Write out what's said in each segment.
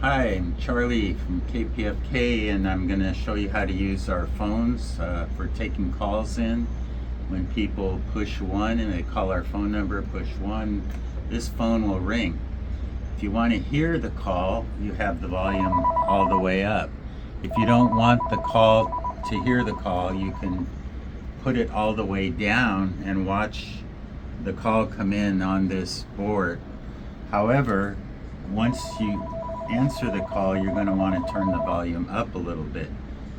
Hi, I'm Charlie from KPFK, and I'm going to show you how to use our phones for taking calls in. When people push 1 and they call our phone number, push 1, this phone will ring. If you want to hear the call, you have the volume all the way up. If you don't want the call to hear the call, you can put it all the way down and watch the call come in on this board. However, once you answer the call, you're going to want to turn the volume up a little bit.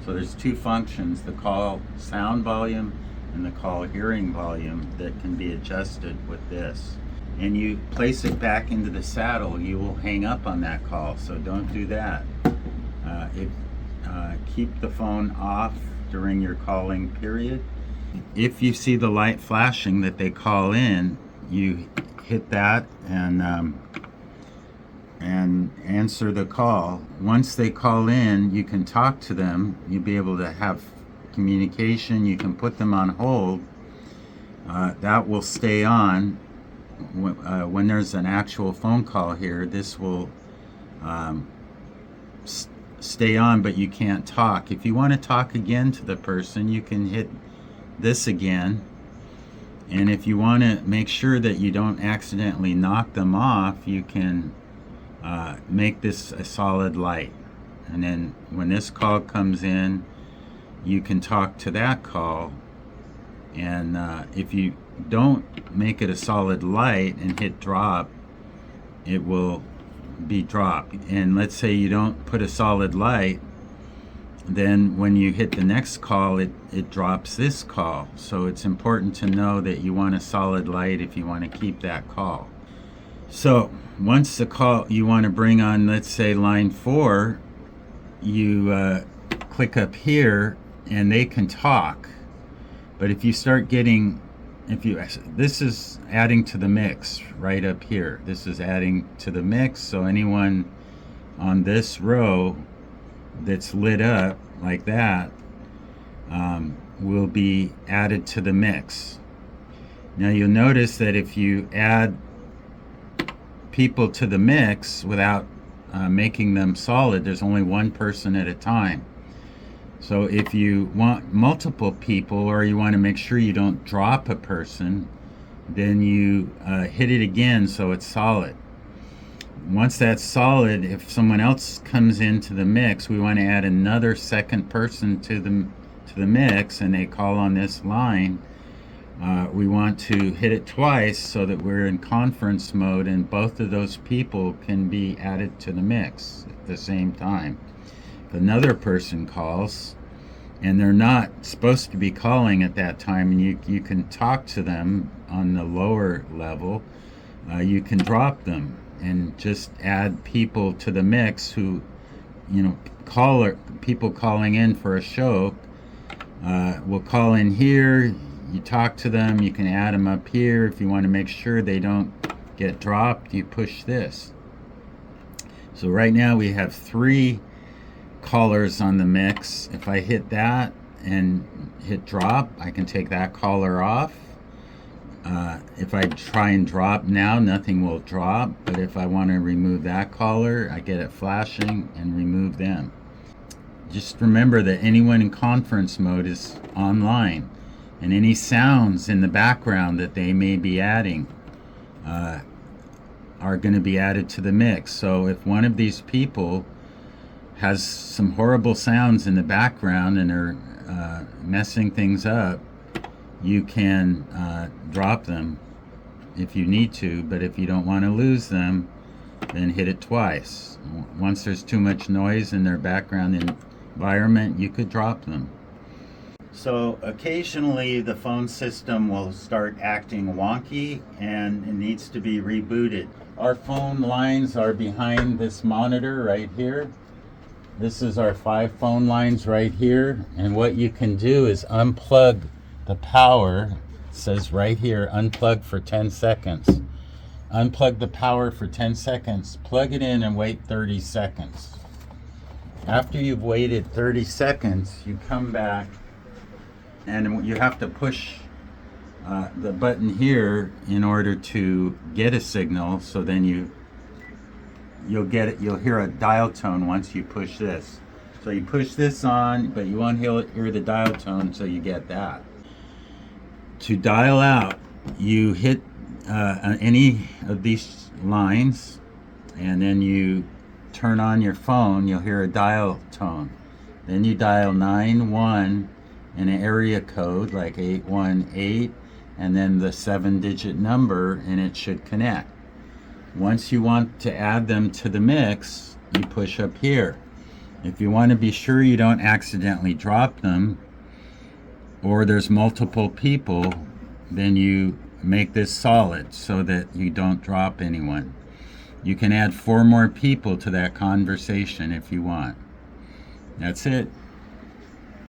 So there's two functions, the call sound volume and the call hearing volume, that can be adjusted with this. And you place it back into the saddle, you will hang up on that call, so don't do that. Keep the phone off during your calling period. If you see the light flashing that they call in, you hit that and answer the call. Once they call in, you can talk to them. You'll be able to have communication. You can put them on hold. That will stay on. When there's an actual phone call here, this will stay on, but you can't talk. If you want to talk again to the person, you can hit this again. And if you want to make sure that you don't accidentally knock them off, you can make this a solid light. And then when this call comes in, you can talk to that call. And if you don't make it a solid light and hit drop, it will be dropped. And let's say you don't put a solid light, then when you hit the next call, it drops this call. So it's important to know that you want a solid light if you want to keep that call. So once the call you want to bring on, let's say line 4, you click up here and they can talk. But if you start getting, this is adding to the mix right up here. This is adding to the mix, so anyone on this row that's lit up like that will be added to the mix. Now you'll notice that if you add people to the mix without making them solid, there's only one person at a time. So if you want multiple people, or you want to make sure you don't drop a person, then you hit it again so it's solid. Once that's solid, if someone else comes into the mix, we want to add another second person to the mix, and they call on this line. We want to hit it twice so that we're in conference mode and both of those people can be added to the mix at the same time. If another person calls and they're not supposed to be calling at that time, and you can talk to them on the lower level, you can drop them and just add people to the mix who, people calling in for a show will call in here. You talk to them, you can add them up here. If you want to make sure they don't get dropped, you push this. So right now we have 3 callers on the mix. If I hit that and hit drop, I can take that caller off. If I try and drop now, nothing will drop. But if I want to remove that caller, I get it flashing and remove them. Just remember that anyone in conference mode is online, and any sounds in the background that they may be adding are going to be added to the mix. So if one of these people has some horrible sounds in the background and are messing things up, you can drop them if you need to. But if you don't want to lose them, then hit it twice. Once there's too much noise in their background environment, you could drop them. So occasionally the phone system will start acting wonky and it needs to be rebooted. Our phone lines are behind this monitor right here. This is our 5 phone lines right here, and what you can do is unplug the power. It says right here, unplug for 10 seconds. Unplug the power for 10 seconds, plug it in and wait 30 seconds. After you've waited 30 seconds, you come back and you have to push the button here in order to get a signal. So then you you'll hear a dial tone once you push this. So you push this on, but you won't hear the dial tone, so you get that. To dial out, you hit any of these lines, and then you turn on your phone, you'll hear a dial tone. Then you dial 91 and an area code like 818, and then the 7-digit number, and it should connect. Once you want to add them to the mix, you push up here. If you want to be sure you don't accidentally drop them, or there's multiple people, then you make this solid so that you don't drop anyone. You can add 4 more people to that conversation if you want. That's it.